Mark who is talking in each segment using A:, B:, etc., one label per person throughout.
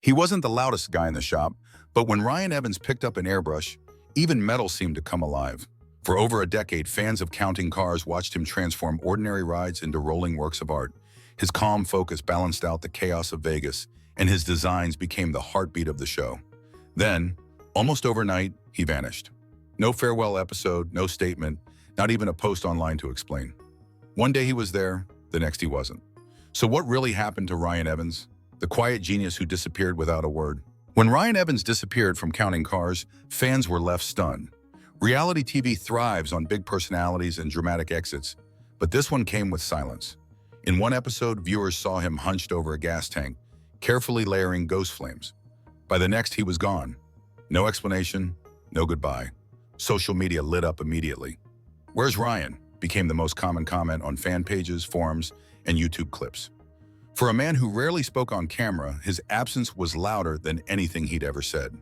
A: He wasn't the loudest guy in the shop, but when Ryan Evans picked up an airbrush, even metal seemed to come alive. For over a decade, fans of counting cars watched him transform ordinary rides into rolling works of art. His calm focus balanced out the chaos of Vegas, and his designs became the heartbeat of the show. Then, almost overnight, he vanished. No farewell episode, no statement, not even a post online to explain. One day he was there, the next he wasn't. So what really happened to Ryan Evans, the quiet genius who disappeared without a word? When Ryan Evans disappeared from counting cars, fans were left stunned. Reality TV thrives on big personalities and dramatic exits, but this one came with silence. In one episode, viewers saw him hunched over a gas tank, carefully layering ghost flames. By the next, he was gone. No explanation, no goodbye. Social media lit up immediately. "Where's Ryan?" became the most common comment on fan pages, forums, and YouTube clips. For a man who rarely spoke on camera, his absence was louder than anything he'd ever said.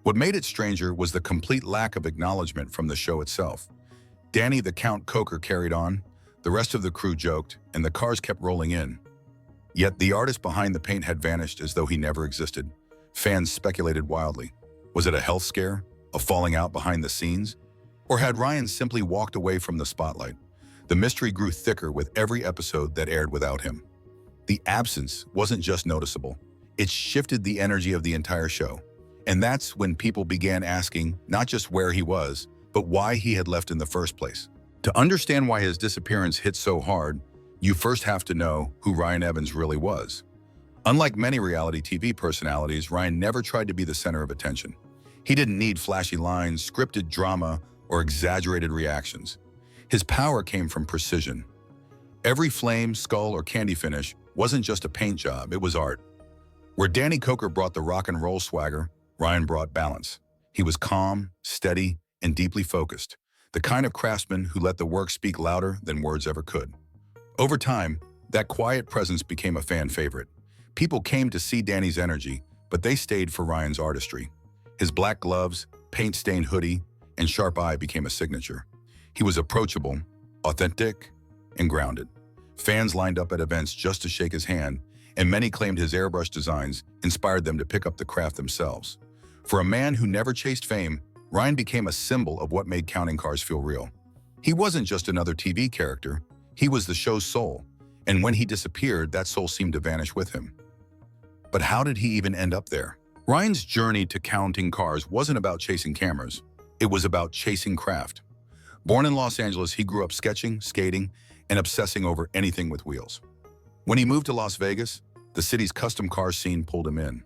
A: What made it stranger was the complete lack of acknowledgement from the show itself. Danny the Count Coker carried on, the rest of the crew joked, and the cars kept rolling in. Yet the artist behind the paint had vanished as though he never existed. Fans speculated wildly. Was it a health scare? A falling out behind the scenes? Or had Ryan simply walked away from the spotlight? The mystery grew thicker with every episode that aired without him. The absence wasn't just noticeable. It shifted the energy of the entire show. And that's when people began asking not just where he was, but why he had left in the first place. To understand why his disappearance hit so hard, you first have to know who Ryan Evans really was. Unlike many reality TV personalities, Ryan never tried to be the center of attention. He didn't need flashy lines, scripted drama, or exaggerated reactions. His power came from precision. Every flame, skull, or candy finish wasn't just a paint job, it was art. Where Danny Coker brought the rock and roll swagger, Ryan brought balance. He was calm, steady, and deeply focused, the kind of craftsman who let the work speak louder than words ever could. Over time, that quiet presence became a fan favorite. People came to see Danny's energy, but they stayed for Ryan's artistry. His black gloves, paint-stained hoodie, and sharp eye became a signature. He was approachable, authentic, and grounded. Fans lined up at events just to shake his hand, and many claimed his airbrush designs inspired them to pick up the craft themselves. For a man who never chased fame, Ryan became a symbol of what made counting cars feel real. He wasn't just another TV character, he was the show's soul, and when he disappeared, that soul seemed to vanish with him. But how did he even end up there? Ryan's journey to counting cars wasn't about chasing cameras, it was about chasing craft. Born in Los Angeles, he grew up sketching, skating, and obsessing over anything with wheels. When he moved to Las Vegas, the city's custom car scene pulled him in.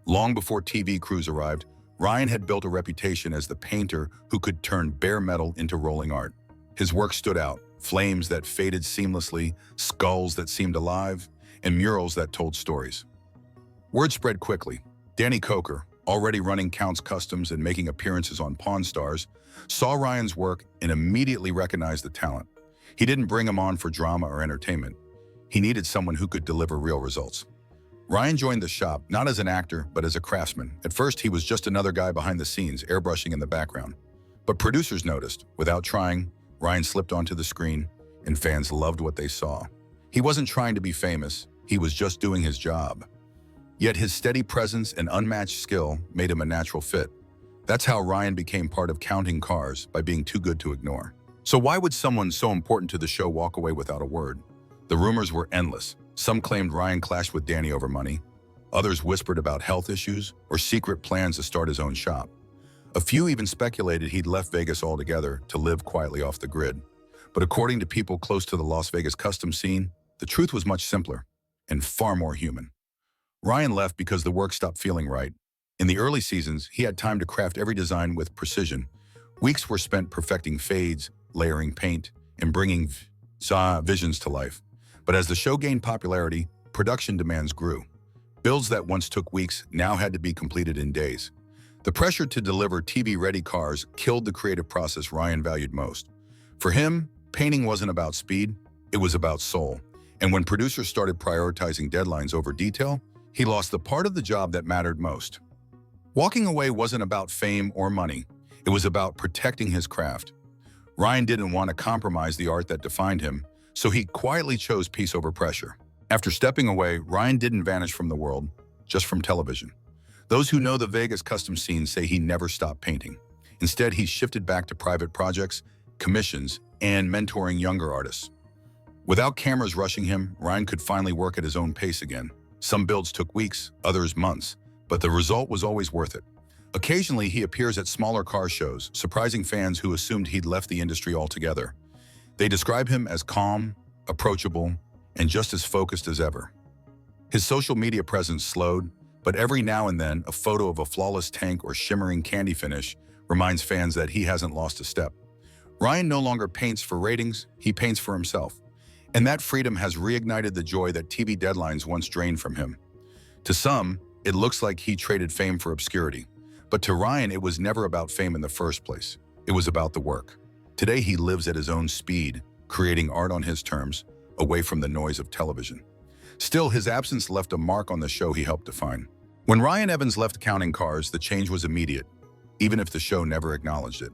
A: Long before TV crews arrived, Ryan had built a reputation as the painter who could turn bare metal into rolling art. His work stood out, flames that faded seamlessly, skulls that seemed alive, and murals that told stories. Word spread quickly. Danny Coker, already running Count's Customs and making appearances on Pawn Stars, saw Ryan's work and immediately recognized the talent. He didn't bring him on for drama or entertainment. He needed someone who could deliver real results. Ryan joined the shop, not as an actor, but as a craftsman. At first, he was just another guy behind the scenes, airbrushing in the background. But producers noticed. Without trying, Ryan slipped onto the screen, and fans loved what they saw. He wasn't trying to be famous, he was just doing his job. Yet his steady presence and unmatched skill made him a natural fit. That's how Ryan became part of counting cars, by being too good to ignore. So why would someone so important to the show walk away without a word? The rumors were endless. Some claimed Ryan clashed with Danny over money. Others whispered about health issues or secret plans to start his own shop. A few even speculated he'd left Vegas altogether to live quietly off the grid. But according to people close to the Las Vegas custom scene, the truth was much simpler and far more human. Ryan left because the work stopped feeling right. In the early seasons, he had time to craft every design with precision. Weeks were spent perfecting fades, layering paint, and bringing visions to life. But as the show gained popularity, production demands grew. Builds that once took weeks now had to be completed in days. The pressure to deliver TV-ready cars killed the creative process Ryan valued most. For him, painting wasn't about speed, it was about soul. And when producers started prioritizing deadlines over detail, he lost the part of the job that mattered most. Walking away wasn't about fame or money, it was about protecting his craft. Ryan didn't want to compromise the art that defined him, so he quietly chose peace over pressure. After stepping away, Ryan didn't vanish from the world. just from television. Those who know the Vegas custom scene say he never stopped painting. Instead, he's shifted back to private projects, commissions, and mentoring younger artists. Without cameras rushing him, Ryan could finally work at his own pace again. Some builds took weeks, others months, but the result was always worth it. Occasionally, he appears at smaller car shows, surprising fans who assumed he'd left the industry altogether. They describe him as calm, approachable, and just as focused as ever. His social media presence slowed, but every now and then, a photo of a flawless tank or shimmering candy finish reminds fans that he hasn't lost a step. Ryan no longer paints for ratings, he paints for himself. And that freedom has reignited the joy that TV deadlines once drained from him. To some, it looks like he traded fame for obscurity. But to Ryan, it was never about fame in the first place. It was about the work. Today, he lives at his own speed, creating art on his terms, away from the noise of television. Still, his absence left a mark on the show he helped define. When Ryan Evans left Counting Cars, the change was immediate, even if the show never acknowledged it.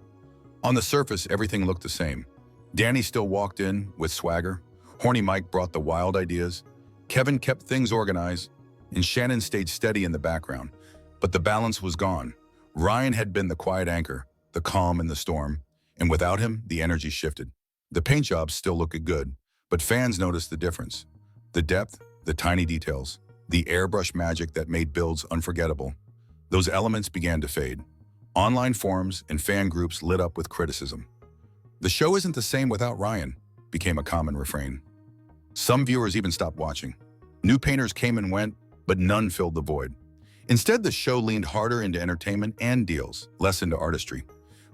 A: On the surface, everything looked the same. Danny still walked in with swagger. Horny Mike brought the wild ideas. Kevin kept things organized, and Shannon stayed steady in the background. But the balance was gone. Ryan had been the quiet anchor, the calm in the storm, and without him, the energy shifted. The paint jobs still looked good, but fans noticed the difference. The depth, the tiny details, the airbrush magic that made builds unforgettable. Those elements began to fade. Online forums and fan groups lit up with criticism. "The show isn't the same without Ryan," became a common refrain. Some viewers even stopped watching. New painters came and went, but none filled the void. Instead, the show leaned harder into entertainment and deals, less into artistry.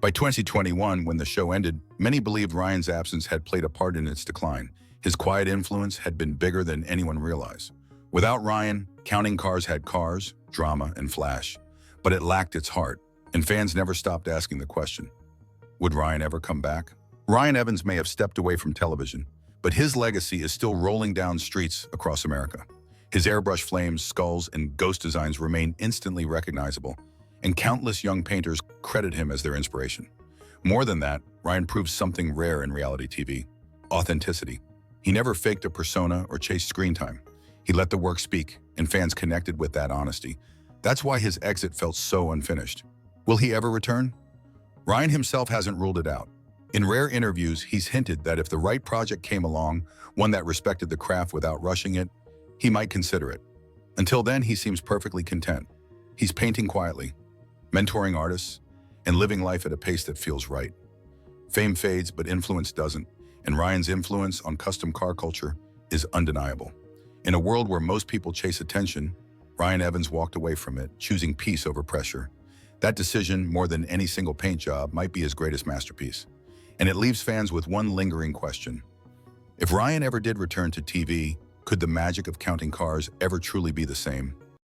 A: By 2021, when the show ended, many believed Ryan's absence had played a part in its decline. His quiet influence had been bigger than anyone realized. Without Ryan, Counting Cars had cars, drama, and flash. But it lacked its heart, and fans never stopped asking the question, would Ryan ever come back? Ryan Evans may have stepped away from television, but his legacy is still rolling down streets across America. His airbrush flames, skulls, and ghost designs remain instantly recognizable, and countless young painters credit him as their inspiration. More than that, Ryan proves something rare in reality TV: authenticity. He never faked a persona or chased screen time. He let the work speak, and fans connected with that honesty. That's why his exit felt so unfinished. Will he ever return? Ryan himself hasn't ruled it out. In rare interviews, he's hinted that if the right project came along, one that respected the craft without rushing it, he might consider it. Until then, he seems perfectly content. He's painting quietly, mentoring artists, and living life at a pace that feels right. Fame fades, but influence doesn't, and Ryan's influence on custom car culture is undeniable. In a world where most people chase attention, Ryan Evans walked away from it, choosing peace over pressure. That decision, more than any single paint job, might be his greatest masterpiece. And it leaves fans with one lingering question. If Ryan ever did return to TV, could the magic of Counting Cars ever truly be the same?